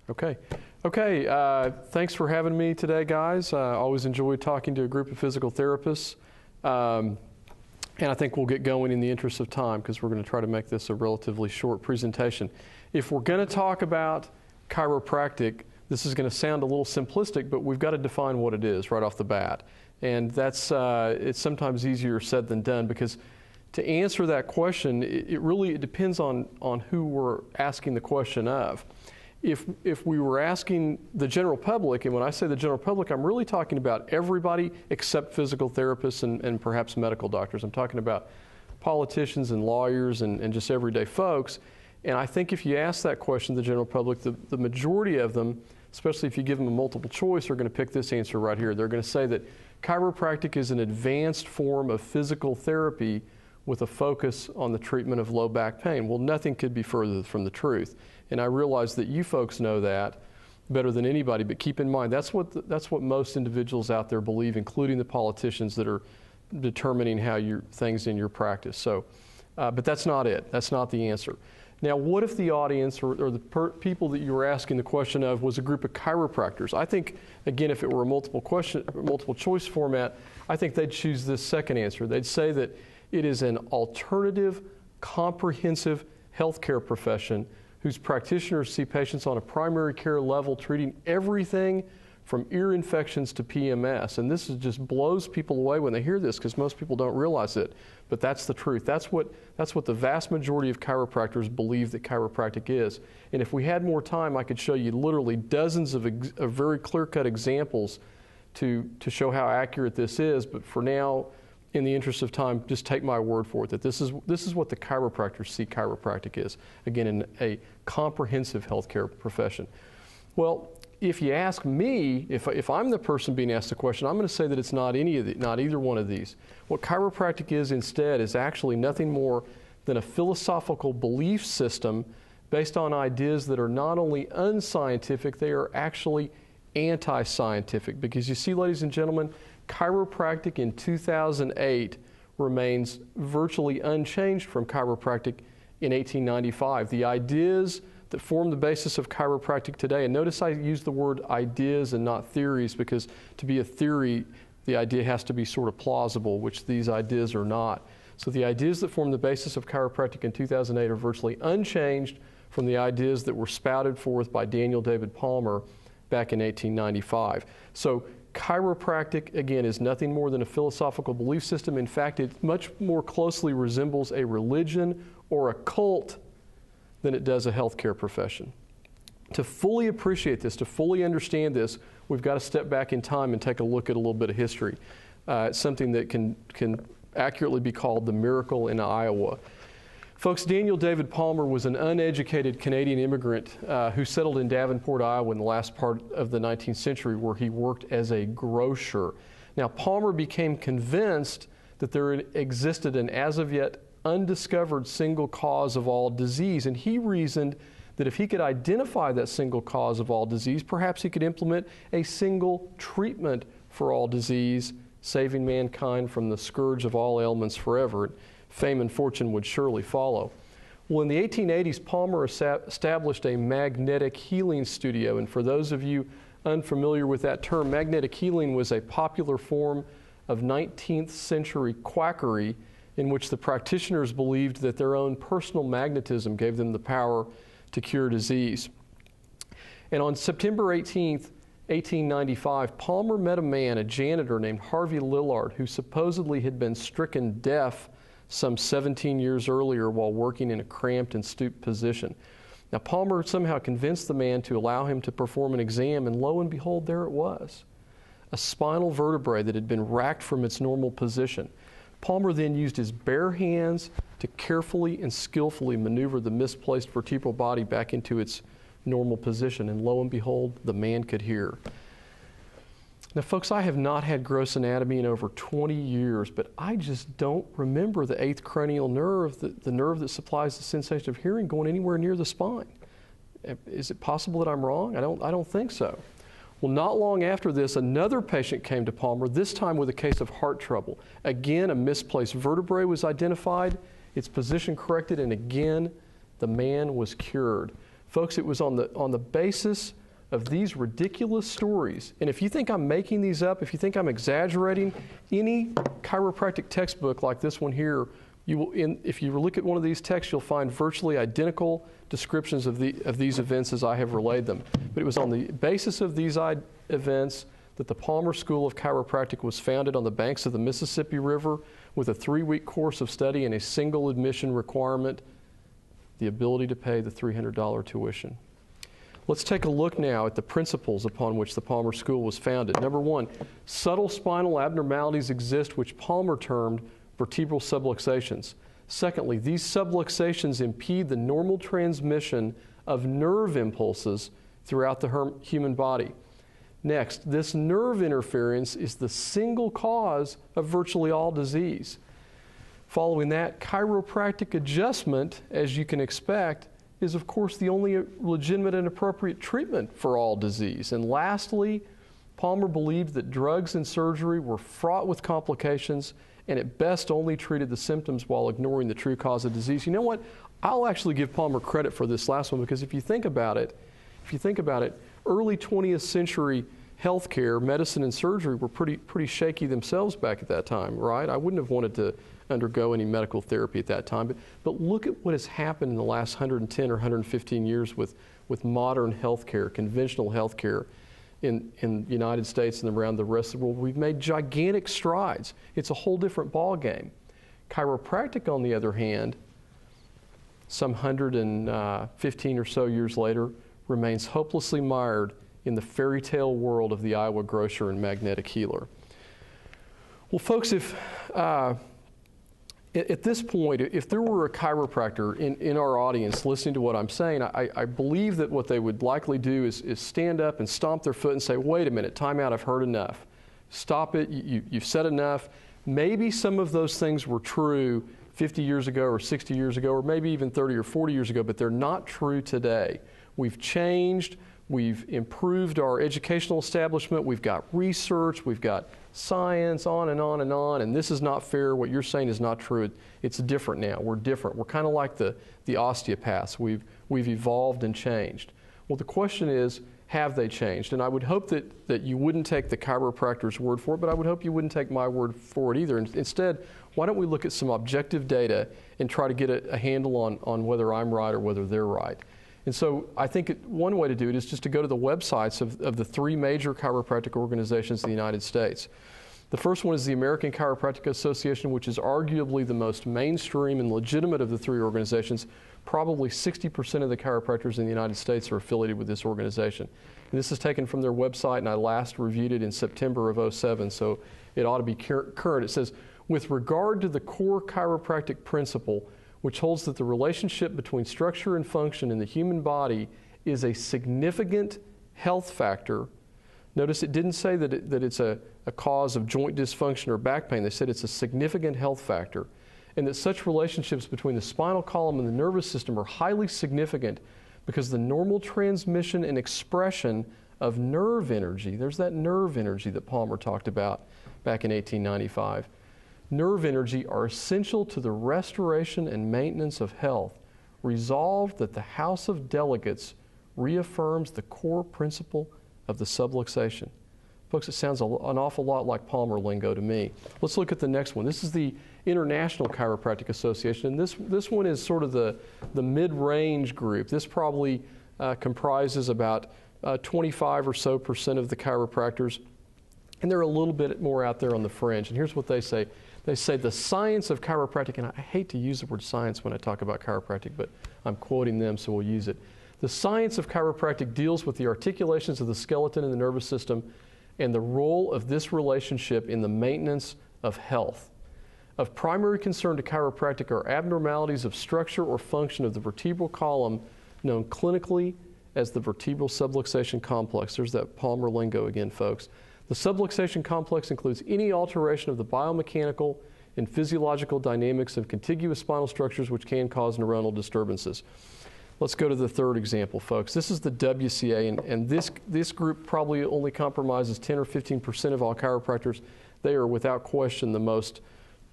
Okay. Okay, thanks for having me today, guys. I always enjoy talking to a group of physical therapists. And I think we'll get going in the interest of time because we're going to try to make this a relatively short presentation. If we're going to talk about chiropractic, this is going to sound a little simplistic, but we've got to define what it is right off the bat. And that's, it's sometimes easier said than done because to answer that question, it really depends on who we're asking the question of. If we were asking the general public, and when I say the general public, I'm really talking about everybody except physical therapists and perhaps medical doctors. I'm talking about politicians and lawyers and just everyday folks. And I think if you ask that question to the general public, the majority of them, especially if you give them a multiple choice, are going to pick this answer right here. They're going to say that chiropractic is an advanced form of physical therapy with a focus on the treatment of low back pain. Well, nothing could be further from the truth. And I realize that you folks know that better than anybody, but keep in mind, that's what most individuals out there believe, including the politicians that are determining how things in your practice. So, but that's not it. That's not the answer. Now, what if the audience or the people that you were asking the question of was a group of chiropractors? I think, again, if it were a multiple choice format, I think they'd choose this second answer. They'd say that it is an alternative, comprehensive healthcare profession whose practitioners see patients on a primary care level treating everything from ear infections to PMS. And this just blows people away when they hear this because most people don't realize it. But that's the truth. That's what the vast majority of chiropractors believe that chiropractic is. And if we had more time, I could show you literally dozens of very clear-cut examples to show how accurate this is. But for now, in the interest of time, just take my word for it that this is what the chiropractors see chiropractic is. Again, in a comprehensive healthcare profession. Well, if you ask me, if I'm the person being asked the question, I'm going to say that it's not either one of these. What chiropractic is instead is actually nothing more than a philosophical belief system based on ideas that are not only unscientific, they are actually anti-scientific. Because you see, ladies and gentlemen, chiropractic in 2008 remains virtually unchanged from chiropractic in 1895. The ideas that form the basis of chiropractic today, and notice I use the word ideas and not theories because to be a theory, the idea has to be sort of plausible, which these ideas are not. So the ideas that form the basis of chiropractic in 2008 are virtually unchanged from the ideas that were spouted forth by Daniel David Palmer back in 1895. So chiropractic, again, is nothing more than a philosophical belief system. In fact, it much more closely resembles a religion or a cult than it does a healthcare profession. To fully appreciate this, to fully understand this, we've got to step back in time and take a look at a little bit of history. It's something that can accurately be called the miracle in Iowa. Folks, Daniel David Palmer was an uneducated Canadian immigrant who settled in Davenport, Iowa in the last part of the 19th century where he worked as a grocer. Now, Palmer became convinced that there existed an as of yet undiscovered single cause of all disease, and he reasoned that if he could identify that single cause of all disease, perhaps he could implement a single treatment for all disease, saving mankind from the scourge of all ailments forever. Fame and fortune would surely follow. Well, in the 1880s, Palmer established a magnetic healing studio, and for those of you unfamiliar with that term, magnetic healing was a popular form of 19th century quackery in which the practitioners believed that their own personal magnetism gave them the power to cure disease. And on September 18th, 1895, Palmer met a man, a janitor named Harvey Lillard, who supposedly had been stricken deaf some 17 years earlier while working in a cramped and stooped position. Now, Palmer somehow convinced the man to allow him to perform an exam, and lo and behold, there it was, a spinal vertebrae that had been racked from its normal position. Palmer then used his bare hands to carefully and skillfully maneuver the misplaced vertebral body back into its normal position, and lo and behold, the man could hear. Now, folks, I have not had gross anatomy in over 20 years, but I just don't remember the 8th cranial nerve, the nerve that supplies the sensation of hearing, going anywhere near the spine. Is it possible that I'm wrong? I don't think so. Well, not long after this, another patient came to Palmer, this time with a case of heart trouble. Again, a misplaced vertebrae was identified, its position corrected, and again, the man was cured. Folks, it was on the basis of these ridiculous stories. And if you think I'm making these up, if you think I'm exaggerating, any chiropractic textbook like this one here, if you look at one of these texts, you'll find virtually identical descriptions of these events as I have relayed them. But it was on the basis of these events that the Palmer School of Chiropractic was founded on the banks of the Mississippi River with a 3-week course of study and a single admission requirement, the ability to pay the $300 tuition. Let's take a look now at the principles upon which the Palmer School was founded. Number one, subtle spinal abnormalities exist which Palmer termed vertebral subluxations. Secondly, these subluxations impede the normal transmission of nerve impulses throughout the human body. Next, this nerve interference is the single cause of virtually all disease. Following that, chiropractic adjustment, as you can expect, is of course the only legitimate and appropriate treatment for all disease. And lastly, Palmer believed that drugs and surgery were fraught with complications and at best only treated the symptoms while ignoring the true cause of disease. You know what? I'll actually give Palmer credit for this last one, because if you think about it, early 20th century healthcare, medicine and surgery were pretty shaky themselves back at that time, right? I wouldn't have wanted to undergo any medical therapy at that time, but look at what has happened in the last 110 or 115 years with modern healthcare, conventional healthcare in the United States and around the rest of the world. We've made gigantic strides. It's a whole different ballgame. Chiropractic, on the other hand, some 115 or so years later, remains hopelessly mired in the fairy tale world of the Iowa grocer and magnetic healer. Well, folks, at this point, if there were a chiropractor in our audience listening to what I'm saying, I believe that what they would likely do is stand up and stomp their foot and say, wait a minute, time out, I've heard enough. Stop it, you've said enough. Maybe some of those things were true 50 years ago or 60 years ago, or maybe even 30 or 40 years ago, but they're not true today. We've changed, we've improved our educational establishment, we've got research, we've got science, on and on and on, and this is not fair, what you're saying is not true. It's different now, we're different. We're kind of like the osteopaths. We've evolved and changed. Well, the question is, have they changed? And I would hope that you wouldn't take the chiropractor's word for it, but I would hope you wouldn't take my word for it either. Instead, why don't we look at some objective data and try to get a handle on whether I'm right or whether they're right. And so I think one way to do it is just to go to the websites of the 3 major chiropractic organizations in the United States. The first one is the American Chiropractic Association, which is arguably the most mainstream and legitimate of the 3 organizations. Probably 60% of the chiropractors in the United States are affiliated with this organization. And this is taken from their website, and I last reviewed it in September of '07, so it ought to be current. It says, with regard to the core chiropractic principle, which holds that the relationship between structure and function in the human body is a significant health factor. Notice it didn't say that it's a cause of joint dysfunction or back pain. They said it's a significant health factor, and that such relationships between the spinal column and the nervous system are highly significant because the normal transmission and expression of nerve energy, there's that nerve energy that Palmer talked about back in 1895, nerve energy are essential to the restoration and maintenance of health. Resolved that the House of Delegates reaffirms the core principle of the subluxation. Folks, it sounds an awful lot like Palmer lingo to me. Let's look at the next one. This is the International Chiropractic Association, and this one is sort of the mid-range group. This probably comprises about 25% or so of the chiropractors, and they're a little bit more out there on the fringe. And here's what they say. They say the science of chiropractic, and I hate to use the word science when I talk about chiropractic, but I'm quoting them, so we'll use it. The science of chiropractic deals with the articulations of the skeleton and the nervous system and the role of this relationship in the maintenance of health. Of primary concern to chiropractic are abnormalities of structure or function of the vertebral column known clinically as the vertebral subluxation complex. There's that Palmer lingo again, folks. The subluxation complex includes any alteration of the biomechanical and physiological dynamics of contiguous spinal structures which can cause neuronal disturbances. Let's go to the third example, folks. This is the WCA, and this group probably only compromises 10 or 15% of all chiropractors. They are without question the most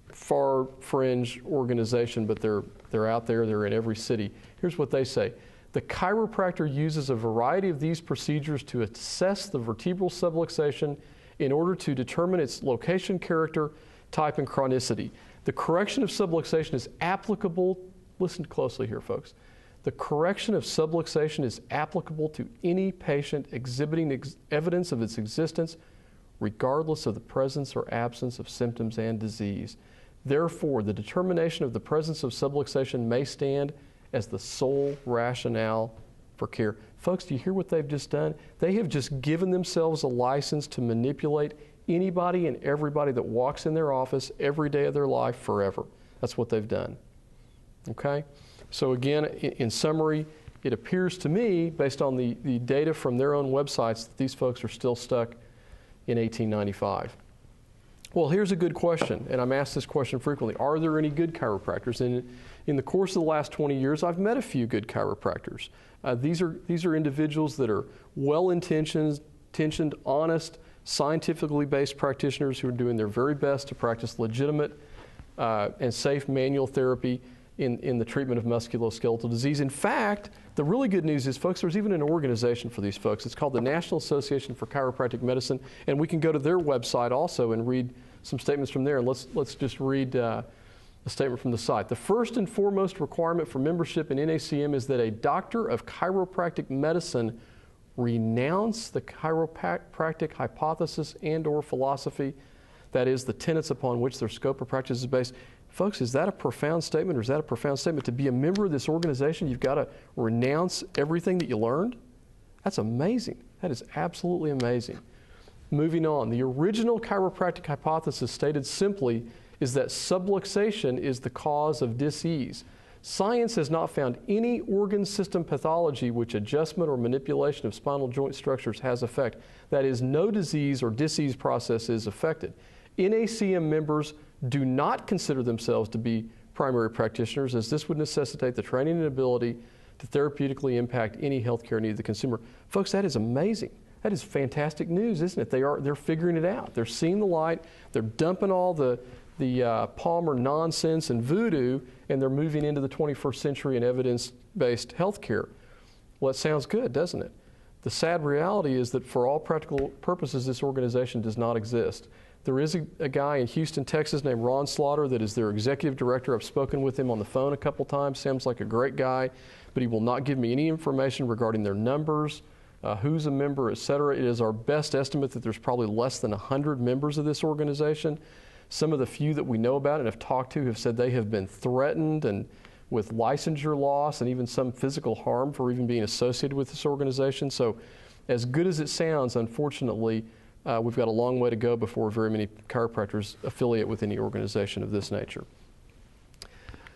far fringe organization, but they're out there, they're in every city. Here's what they say. The chiropractor uses a variety of these procedures to assess the vertebral subluxation in order to determine its location, character, type, and chronicity. The correction of subluxation is applicable, listen closely here, folks. The correction of subluxation is applicable to any patient exhibiting evidence of its existence, regardless of the presence or absence of symptoms and disease. Therefore, the determination of the presence of subluxation may stand as the sole rationale for care. Folks, do you hear what they've just done? They have just given themselves a license to manipulate anybody and everybody that walks in their office every day of their life forever. That's what they've done. Okay? So again, in summary, it appears to me, based on the data from their own websites, that these folks are still stuck in 1895. Well, here's a good question, and I'm asked this question frequently. Are there any good chiropractors? And in the course of the last 20 years, I've met a few good chiropractors. These are individuals that are well-intentioned, honest, scientifically based practitioners who are doing their very best to practice legitimate and safe manual therapy in the treatment of musculoskeletal disease. In fact, the really good news is, folks, there's even an organization for these folks. It's called the National Association for Chiropractic Medicine, and we can go to their website also and read some statements from there. And let's just read a statement from the site. The first and foremost requirement for membership in NACM is that a doctor of chiropractic medicine renounce the chiropractic hypothesis and/or philosophy, that is, the tenets upon which their scope of practice is based. Folks, is that a profound statement, or is that a profound statement? To be a member of this organization, you've got to renounce everything that you learned? That's amazing. That is absolutely amazing. Moving on, the original chiropractic hypothesis, stated simply, is that subluxation is the cause of disease. Science has not found any organ system pathology which adjustment or manipulation of spinal joint structures has effect. That is, no disease or disease process is affected. NACM members do not consider themselves to be primary practitioners, as this would necessitate the training and ability to therapeutically impact any healthcare need of the consumer. Folks, that is amazing. That is fantastic news, isn't it? They're figuring it out. They're seeing the light. They're dumping all the Palmer nonsense and voodoo, and they're moving into the 21st century and evidence-based healthcare. Well, it sounds good, doesn't it? The sad reality is that for all practical purposes, this organization does not exist. There is a guy in Houston, Texas named Ron Slaughter that is their executive director. I've spoken with him on the phone a couple times. Sounds like a great guy, but he will not give me any information regarding their numbers, who's a member, et cetera. It is our best estimate that there's probably less than 100 members of this organization. Some of the few that we know about and have talked to have said they have been threatened and with licensure loss and even some physical harm for even being associated with this organization. So as good as it sounds, unfortunately, we've got a long way to go before very many chiropractors affiliate with any organization of this nature.